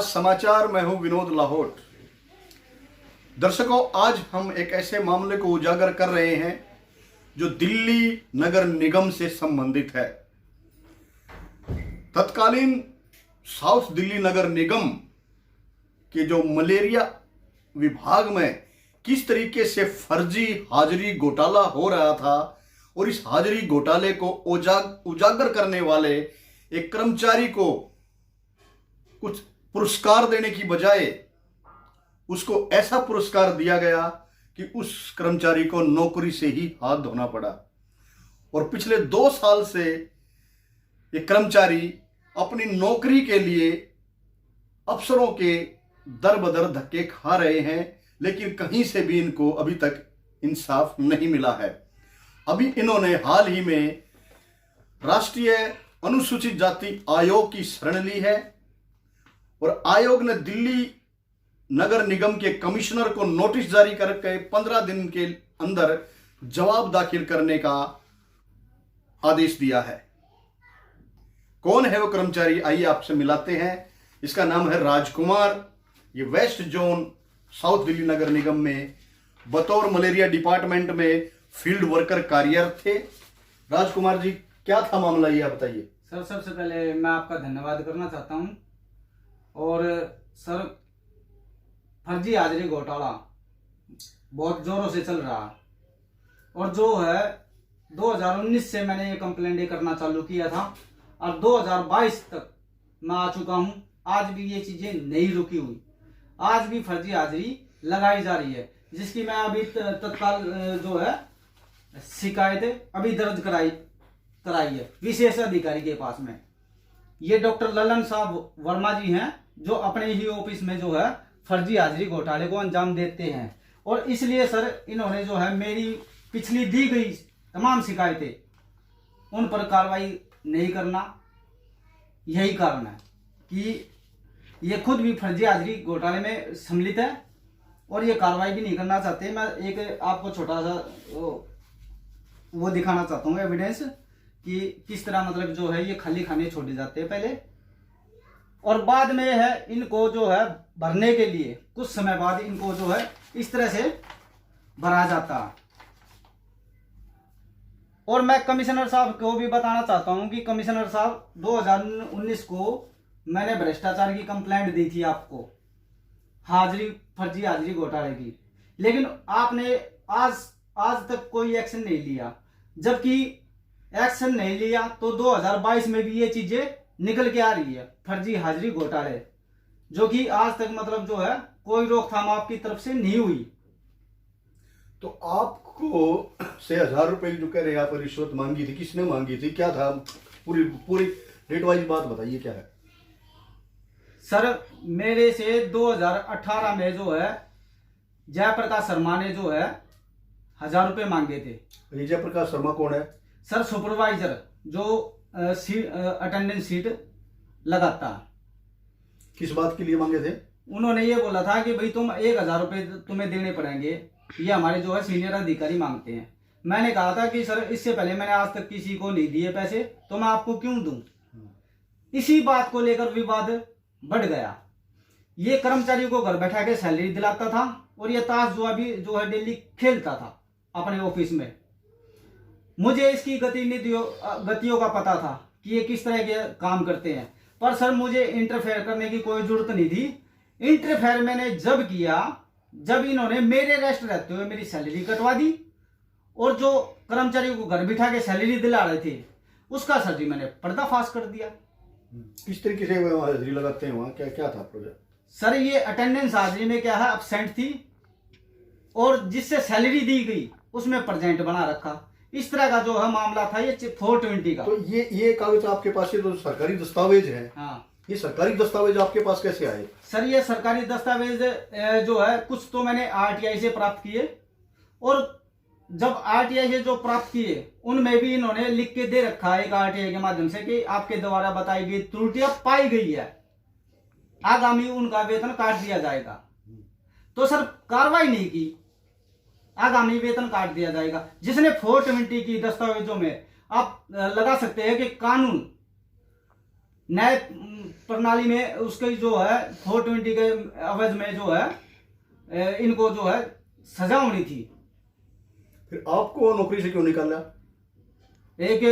आज समाचार। मैं हूं विनोद लाहौट। दर्शकों, आज हम एक ऐसे मामले को उजागर कर रहे हैं जो दिल्ली नगर निगम से संबंधित है। तत्कालीन साउथ दिल्ली नगर निगम के जो मलेरिया विभाग में किस तरीके से फर्जी हाजिरी घोटाला हो रहा था और इस हाजिरी घोटाले को उजागर करने वाले एक कर्मचारी को कुछ पुरस्कार देने की बजाय उसको ऐसा पुरस्कार दिया गया कि उस कर्मचारी को नौकरी से ही हाथ धोना पड़ा। और पिछले 2 साल से ये कर्मचारी अपनी नौकरी के लिए अफसरों के दर बदर धक्के खा रहे हैं, लेकिन कहीं से भी इनको अभी तक इंसाफ नहीं मिला है। अभी इन्होंने हाल ही में राष्ट्रीय अनुसूचित जाति आयोग की शरण ली है और आयोग ने दिल्ली नगर निगम के कमिश्नर को नोटिस जारी करके 15 दिन के अंदर जवाब दाखिल करने का आदेश दिया है। कौन है वो कर्मचारी, आइए आपसे मिलाते हैं। इसका नाम है राजकुमार। ये वेस्ट जोन साउथ दिल्ली नगर निगम में बतौर मलेरिया डिपार्टमेंट में फील्ड वर्कर कार्यरत थे। राजकुमार जी, क्या था मामला, ये आप बताइए। सर, सबसे पहले मैं आपका धन्यवाद करना चाहता हूं। और सर, फर्जी हाजिरी घोटाला बहुत जोरों से चल रहा है और जो है 2019 से मैंने ये कंप्लेंट करना चालू किया था और 2022 तक मैं आ चुका हूं। आज भी ये चीजें नहीं रुकी हुई, आज भी फर्जी हाजिरी लगाई जा रही है, जिसकी मैं अभी तत्काल जो है शिकायत अभी दर्ज कराई है विशेष अधिकारी के पास में। ये डॉक्टर ललन साहब वर्मा जी हैं, जो अपने ही ऑफिस में जो है फर्जी हाजिरी घोटाले को अंजाम देते हैं। और इसलिए सर, इन्होंने जो है मेरी पिछली दी गई तमाम शिकायतें उन पर कार्रवाई नहीं करना, यही कारण है कि ये खुद भी फर्जी हाजिरी घोटाले में सम्मिलित है और ये कार्रवाई भी नहीं करना चाहते। मैं एक आपको छोटा सा वो दिखाना चाहता हूँ एविडेंस कि किस तरह मतलब जो है ये खाली खाने छोड़े जाते हैं पहले, और बाद में है इनको जो है भरने के लिए कुछ समय बाद इनको जो है इस तरह से भरा जाता। और मैं कमिश्नर साहब को भी बताना चाहता हूं कि कमिश्नर साहब 2019 को मैंने भ्रष्टाचार की कंप्लेंट दी थी आपको, फर्जी हाजिरी घोटाले की, लेकिन आपने आज तक कोई एक्शन नहीं लिया। जबकि एक्शन नहीं लिया तो 2022 में भी ये चीजें निकल के आ रही है, फर्जी हाजिरी घोटाले, जो कि आज तक मतलब जो है कोई रोकथाम आपकी तरफ से नहीं हुई। तो आपको से 1000 रुपए जो कह रहे हैं आप रिश्वत मांगी थी, किसने मांगी थी, क्या था, पूरी रेट वाइज बात बताइए क्या है। सर, मेरे से 2018 में जो है जयप्रकाश शर्मा ने जो है 1000 रुपए मांगे थे। जयप्रकाश शर्मा कौन है? सर, सुपरवाइजर जो अटेंडेंस सीट लगाता। किस बात के लिए मांगे थे? उन्होंने ये बोला था कि भाई तुम 1000 रुपए तुम्हें देने पड़ेंगे, ये हमारे जो है सीनियर अधिकारी मांगते हैं। मैंने कहा था कि सर, इससे पहले मैंने आज तक किसी को नहीं दिए पैसे, तो मैं आपको क्यों दूं। इसी बात को लेकर विवाद बढ़ गया। ये कर्मचारियों को घर बैठा के सैलरी दिलाता था और ये ताश जुआ भी जो है डेली खेलता था अपने ऑफिस में। मुझे इसकी गतियों का पता था कि ये किस तरह के काम करते हैं, पर सर मुझे इंटरफेयर करने की कोई जरूरत नहीं थी। इंटरफेयर मैंने जब किया जब इन्होंने मेरे रेस्ट रहते हुए मेरी सैलरी कटवा दी और जो कर्मचारियों को घर बिठा के सैलरी दिला रहे थे उसका सर जी मैंने पर्दाफाश कर दिया। किस तरीके से हाजिरी लगाते हैं वहां, क्या था प्रोजेक्ट? सर, ये अटेंडेंस हाजिरी में क्या है, एब्सेंट थी और जिससे सैलरी दी गई उसमें प्रेजेंट बना रखा। इस तरह का जो है मामला था ये 420 का। तो ये कागज आपके पास, ये तो सरकारी दस्तावेज है। हाँ, ये सरकारी दस्तावेज आपके पास कैसे आए? सर, ये सरकारी दस्तावेज जो है कुछ तो मैंने आरटीआई से प्राप्त किए और जब आरटीआई से जो प्राप्त किए उनमें भी इन्होंने लिख के दे रखा है एक आरटीआई के माध्यम से कि आपके द्वारा बताई गई त्रुटियां पाई गई है, आगामी उनका वेतन काट दिया जाएगा। तो सर, कार्रवाई नहीं की, आगामी वेतन काट दिया जाएगा। जिसने 420 की दस्तावेजों में आप लगा सकते हैं कि कानून न्याय प्रणाली में उसके जो है 420 के अवध में जो है इनको जो है सजा होनी थी। फिर आपको नौकरी से क्यों निकाला? एक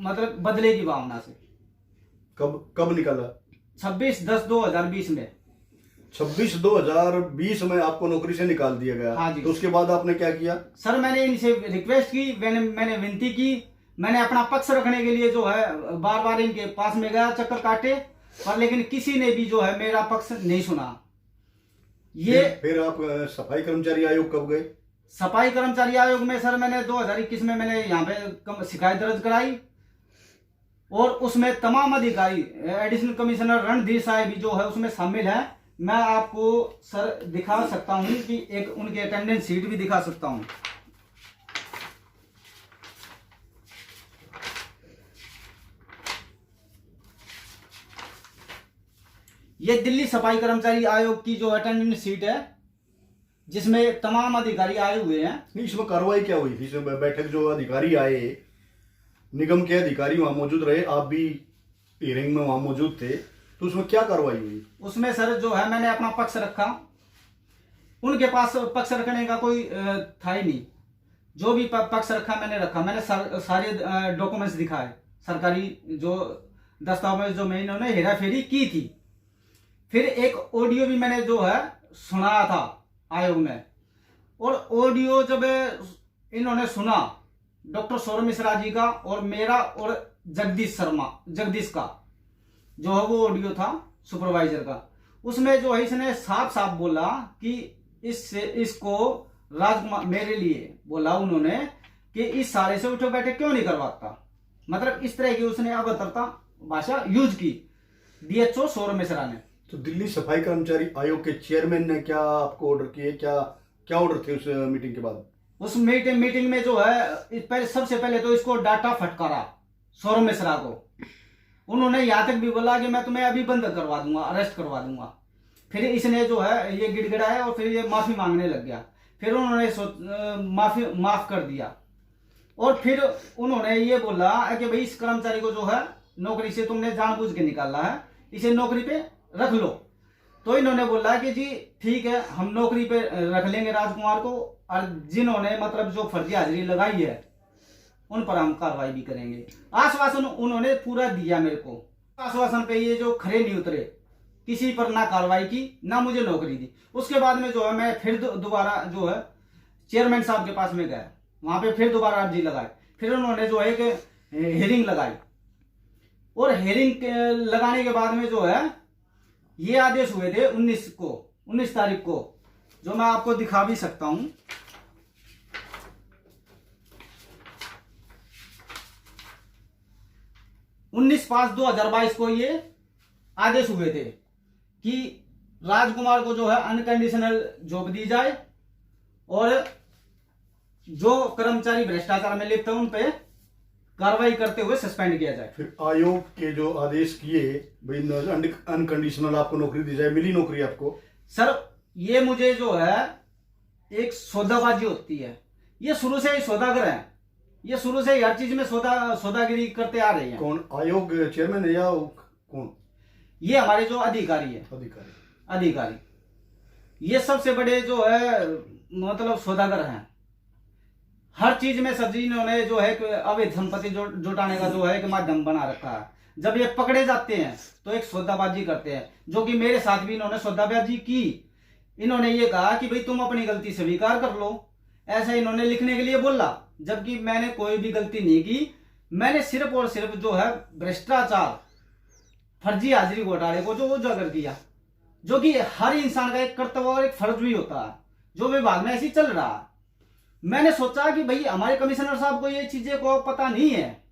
मतलब बदले की भावना से। कब निकाला? 26/10/2020 में। 26/2020 में आपको नौकरी से निकाल दिया गया। हाँ जी। तो उसके बाद आपने क्या किया? सर मैंने इनसे रिक्वेस्ट की, मैंने विनती की, मैंने अपना पक्ष रखने के लिए जो है बार बार इनके पास में गया, चक्कर काटे, पर लेकिन किसी ने भी जो है मेरा पक्ष नहीं सुना। ये फिर आप सफाई कर्मचारी आयोग कब गए? सफाई कर्मचारी आयोग में सर मैंने 2021 में मैंने यहाँ पे शिकायत दर्ज कराई, और उसमें तमाम अधिकारी, एडिशनल कमिश्नर रणधीर साहब भी जो है उसमें शामिल है। मैं आपको सर दिखा सकता हूं कि एक उनके अटेंडेंस शीट भी दिखा सकता हूं। ये दिल्ली सफाई कर्मचारी आयोग की जो अटेंडेंस शीट है, जिसमें तमाम अधिकारी आए हुए हैं। नहीं, इसमें कार्रवाई क्या हुई थी? इसमें बैठक जो अधिकारी आए, निगम के अधिकारी वहां मौजूद रहे, आप भी हियरिंग में वहां मौजूद थे, तो उसमें क्या कार्रवाई हुई? उसमें सर जो है मैंने अपना पक्ष रखा, उनके पास पक्ष रखने का कोई था ही नहीं। जो भी पक्ष रखा मैंने सारे डॉक्यूमेंट्स दिखाए, सरकारी जो दस्तावेज जो मैं इन्होंने हेरा फेरी की थी। फिर एक ऑडियो भी मैंने जो है सुनाया था आयोग में, और ऑडियो जब इन्होंने सुना डॉक्टर सौरभ मिश्रा जी का और मेरा और जगदीश का जो है वो ऑडियो था सुपरवाइजर का, उसमें जो है इसने साफ साफ बोला कि इसको राजकुमार, मेरे लिए बोला उन्होंने कि इस सारे से उठे बैठे क्यों नहीं करवाता, मतलब इस तरह की उसने अभद्रता भाषा यूज की डीएचओ सौरभ मिश्रा ने। तो दिल्ली सफाई कर्मचारी आयोग के चेयरमैन ने क्या आपको ऑर्डर किए? क्या ऑर्डर थे उस मीटिंग के बाद? उस मीटिंग में जो है सबसे पहले तो इसको डाटा फटकारा सौरभ मिश्रा को। उन्होंने यहां तक भी बोला कि मैं तुम्हें अभी बंद करवा दूंगा, अरेस्ट करवा दूंगा। फिर इसने जो है ये गिड़गिड़ाया और फिर ये माफी मांगने लग गया। फिर उन्होंने माफ कर दिया, और फिर उन्होंने ये बोला कि भाई इस कर्मचारी को जो है नौकरी से तुमने जानबूझ के निकाला है, इसे नौकरी पे रख लो। तो इन्होंने बोला कि जी ठीक है, हम नौकरी पे रख लेंगे राजकुमार को, और जिन्होंने मतलब जो फर्जी हाजिरी लगाई है उन पर हम कार्रवाई भी करेंगे। आश्वासन उन्होंने पूरा दिया मेरे को। आश्वासन पे ये जो खरे नहीं उतरे, किसी पर ना कार्रवाई की ना मुझे नौकरी दी। उसके बाद में जो है मैं फिर दोबारा जो है चेयरमैन साहब के पास में गया, वहां पे फिर दोबारा अर्जी लगाई। फिर उन्होंने जो है कि हियरिंग लगाई, और हियरिंग लगाने के बाद में जो है ये आदेश हुए थे 19 तारीख को, जो मैं आपको दिखा भी सकता हूं। 19/5/2022 को ये आदेश हुए थे कि राजकुमार को जो है अनकंडीशनल जॉब दी जाए, और जो कर्मचारी भ्रष्टाचार में लिप्त है उन पे कार्रवाई करते हुए सस्पेंड किया जाए। फिर आयोग के जो आदेश किए भाई अनकंडीशनल आपको नौकरी दी जाए, मिली नौकरी आपको? सर ये मुझे जो है एक सौदाबाजी होती है, ये शुरू से ही सौदागर है, ये शुरू से ही हर चीज में सौदागिरी करते आ रहे हैं। कौन आयोग चेयरमैन है या कौन? ये हमारे जो अधिकारी है, अधिकारी ये सबसे बड़े जो है मतलब सौदागर हैं। हर चीज में सब्जी इन्होंने जो है अवैध संपत्ति जुटाने का जो है एक माध्यम बना रखा है। जब ये पकड़े जाते हैं तो एक सौदाबाजी करते हैं, जो कि मेरे साथ भी इन्होंने सौदाबाजी की। इन्होंने ये कहा कि भाई तुम अपनी गलती स्वीकार कर लो, ऐसा इन्होंने लिखने के लिए बोला, जबकि मैंने कोई भी गलती नहीं की। मैंने सिर्फ और सिर्फ जो है भ्रष्टाचार, फर्जी हाजिरी घोटाले को जो उजागर किया, जो कि हर इंसान का एक कर्तव्य और एक फर्ज भी होता है, जो विभाग में ऐसी चल रहा है। मैंने सोचा कि भाई हमारे कमिश्नर साहब को ये चीजें को पता नहीं है,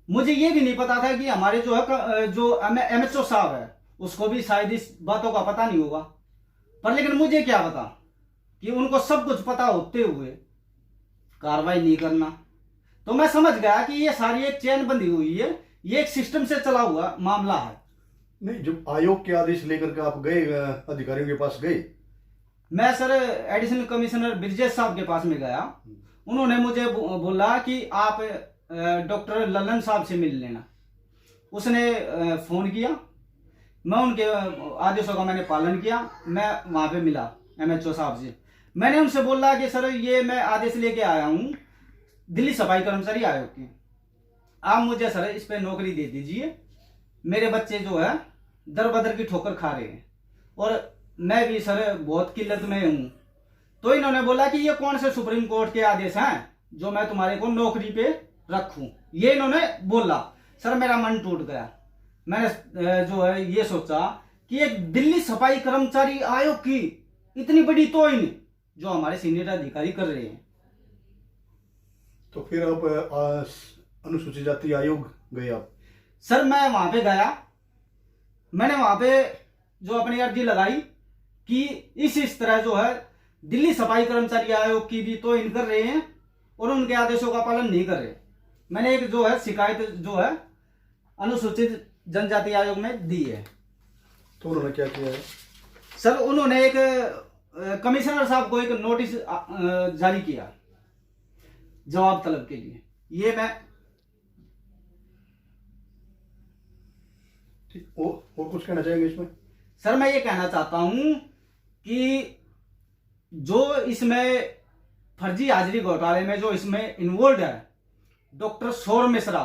मुझे ये भी नहीं पता था कि हमारे जो है जो एमएचओ साहब है उसको भी शायद इस बातों का पता नहीं होगा। पर लेकिन मुझे क्या पता कि उनको सब कुछ पता होते हुए कार्रवाई नहीं करना। तो मैं समझ गया कि ये सारी एक चैन बंधी हुई है, ये एक सिस्टम से चला हुआ मामला है। नहीं, जब आयोग के आदेश लेकर के आप गए, अधिकारियों के पास गए? मैं सर एडिशनल कमिश्नर ब्रिजेश साहब के पास में गया। उन्होंने मुझे बोला कि आप डॉक्टर ललन साहब से मिल लेना। उसने फ़ोन किया, मैं उनके आदेशों का मैंने पालन किया। मैं वहाँ पे मिला MHO साहब से, मैंने उनसे बोला कि सर ये मैं आदेश लेके आया हूँ दिल्ली सफाई कर्मचारी आयोग की, आप मुझे सर इस पे नौकरी दे दीजिए। मेरे बच्चे जो है दर बदर की ठोकर खा रहे हैं और मैं भी सर बहुत किल्लत में हूँ। तो इन्होंने बोला कि ये कौन से सुप्रीम कोर्ट के आदेश हैं जो मैं तुम्हारे को नौकरी पे रखूं, ये इन्होंने बोला। सर मेरा मन टूट गया। मैंने जो है ये सोचा कि एक दिल्ली सफाई कर्मचारी आयोग की इतनी बड़ी तोहिन जो हमारे सीनियर अधिकारी कर रहे हैं। तो फिर आप अनुसूचित जाति आयोग गए आप? सर मैं वहां पे गया, मैंने वहां पे जो अपनी अर्जी लगाई कि इस तरह जो है दिल्ली सफाई कर्मचारी आयोग की भी तोहिन कर रहे हैं और उनके आदेशों का पालन नहीं कर रहे। मैंने एक जो है शिकायत जो है अनुसूचित जनजाति आयोग में दी है। तो उन्होंने क्या किया है? सर उन्होंने एक कमिश्नर साहब को एक नोटिस जारी किया जवाब तलब के लिए। ये मैं ठीक, और कुछ कहना चाहेंगे इसमें? सर मैं ये कहना चाहता हूं कि जो इसमें फर्जी हाजिरी घोटाले में जो इसमें इन्वॉल्व है, डॉक्टर सौर मिश्रा,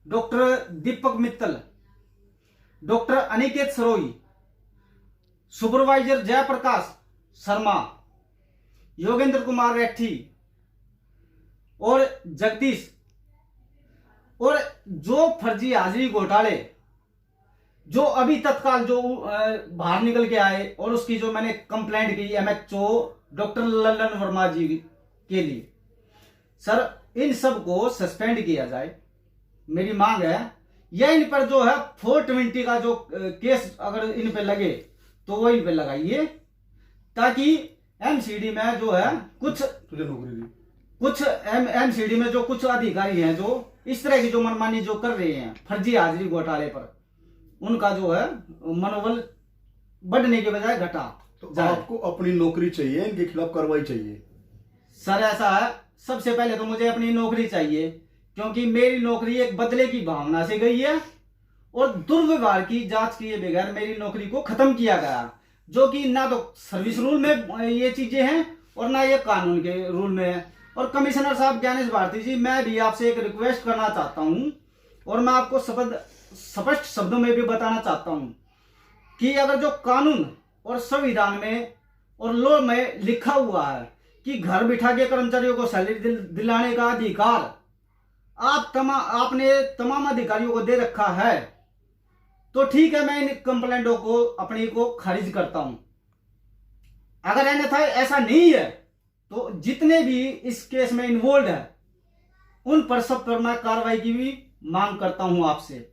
डॉक्टर दीपक मित्तल, डॉक्टर अनिकेत सरोई, सुपरवाइजर जयप्रकाश शर्मा, योगेंद्र कुमार रेड्डी और जगदीश, और जो फर्जी हाजिरी घोटाले जो अभी तत्काल जो बाहर निकल के आए और उसकी जो मैंने कंप्लेंट की MHO डॉक्टर लल्लन वर्मा जी के लिए, सर इन सब को सस्पेंड किया जाए, मेरी मांग है। या इन पर जो है 420 का जो केस अगर इन पे लगे तो वो इन पे लगाइए, ताकि MCD में जो है कुछ तुझे नौकरी दी, कुछ MCD में जो कुछ अधिकारी हैं जो इस तरह की जो मनमानी जो कर रहे हैं फर्जी हाजिरी घोटाले पर, उनका जो है मनोबल बढ़ने के बजाय घटा। तो आपको अपनी नौकरी चाहिए, इनके खिलाफ कार्रवाई चाहिए? सर ऐसा है, सबसे पहले तो मुझे अपनी नौकरी चाहिए, क्योंकि मेरी नौकरी एक बदले की भावना से गई है और दुर्व्यवहार की जांच किए बगैर मेरी नौकरी को खत्म किया गया, जो कि ना तो सर्विस रूल में ये चीजें हैं और ना ये कानून के रूल में है। और कमिश्नर साहब ज्ञानेश भारती जी, मैं भी आपसे एक रिक्वेस्ट करना चाहता हूं और मैं आपको स्पष्ट शब्दों में भी बताना चाहता हूं कि अगर जो कानून और संविधान में और लॉ में लिखा हुआ है कि घर बिठा के कर्मचारियों को सैलरी दिलाने का अधिकार आपने तमाम अधिकारियों को दे रखा है, तो ठीक है, मैं इन कंप्लेंटों को अपनी को खारिज करता हूं। अगर अन्यथा ऐसा नहीं है तो जितने भी इस केस में इन्वॉल्व है उन पर सब पर मैं कार्रवाई की भी मांग करता हूं आपसे।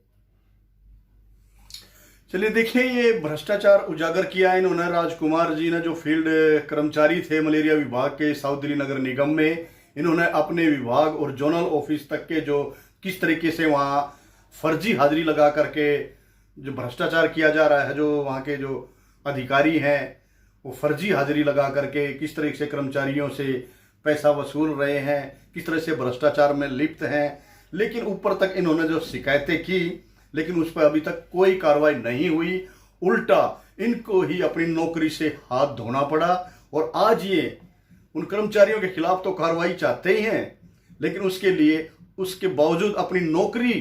चलिए देखिए, ये भ्रष्टाचार उजागर किया इन्होंने राजकुमार जी ने, जो फील्ड कर्मचारी थे मलेरिया विभाग के साउथ दिल्ली नगर निगम में। इन्होंने अपने विभाग और जोनल ऑफिस तक के जो किस तरीके से वहाँ फर्जी हाजिरी लगा करके जो भ्रष्टाचार किया जा रहा है, जो वहाँ के जो अधिकारी हैं वो फर्जी हाजिरी लगा करके किस तरीके से कर्मचारियों से पैसा वसूल रहे हैं, किस तरह से भ्रष्टाचार में लिप्त हैं। लेकिन ऊपर तक इन्होंने जो शिकायतें की, लेकिन उस पर अभी तक कोई कार्रवाई नहीं हुई, उल्टा इनको ही अपनी नौकरी से हाथ धोना पड़ा। और आज ये उन कर्मचारियों के खिलाफ तो कार्रवाई चाहते ही हैं, लेकिन उसके बावजूद अपनी नौकरी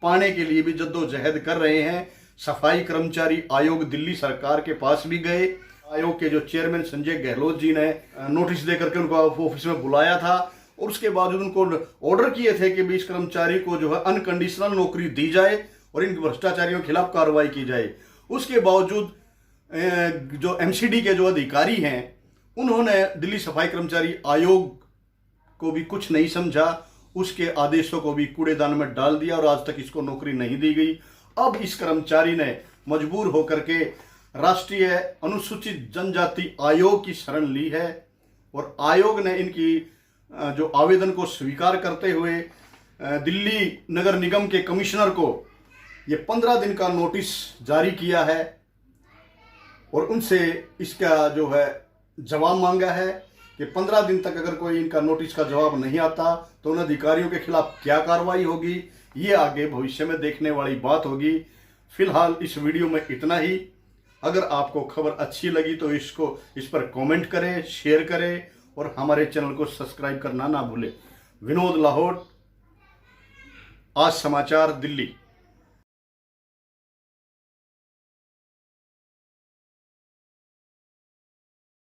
पाने के लिए भी जद्दोजहद कर रहे हैं। सफाई कर्मचारी आयोग दिल्ली सरकार के पास भी गए। आयोग के जो चेयरमैन संजय गहलोत जी ने नोटिस देकर के उनको ऑफिस में बुलाया था और उसके बावजूद उनको ऑर्डर किए थे कि इस कर्मचारी को जो है अनकंडीशनल नौकरी दी जाए और इन भ्रष्टाचारियों के खिलाफ कार्रवाई की जाए। उसके बावजूद जो MCD के जो अधिकारी हैं उन्होंने दिल्ली सफाई कर्मचारी आयोग को भी कुछ नहीं समझा, उसके आदेशों को भी कूड़ेदान में डाल दिया और आज तक इसको नौकरी नहीं दी गई। अब इस कर्मचारी ने मजबूर होकर के राष्ट्रीय अनुसूचित जनजाति आयोग की शरण ली है और आयोग ने इनकी जो आवेदन को स्वीकार करते हुए दिल्ली नगर निगम के कमिश्नर को ये 15 दिन का नोटिस जारी किया है और उनसे इसका जो है जवाब मांगा है कि 15 दिन तक अगर कोई इनका नोटिस का जवाब नहीं आता तो उन अधिकारियों के खिलाफ क्या कार्रवाई होगी, ये आगे भविष्य में देखने वाली बात होगी। फिलहाल इस वीडियो में इतना ही। अगर आपको खबर अच्छी लगी तो इस पर कमेंट करें, शेयर करें और हमारे चैनल को सब्सक्राइब करना ना भूलें। विनोद लाहौर, आज समाचार, दिल्ली।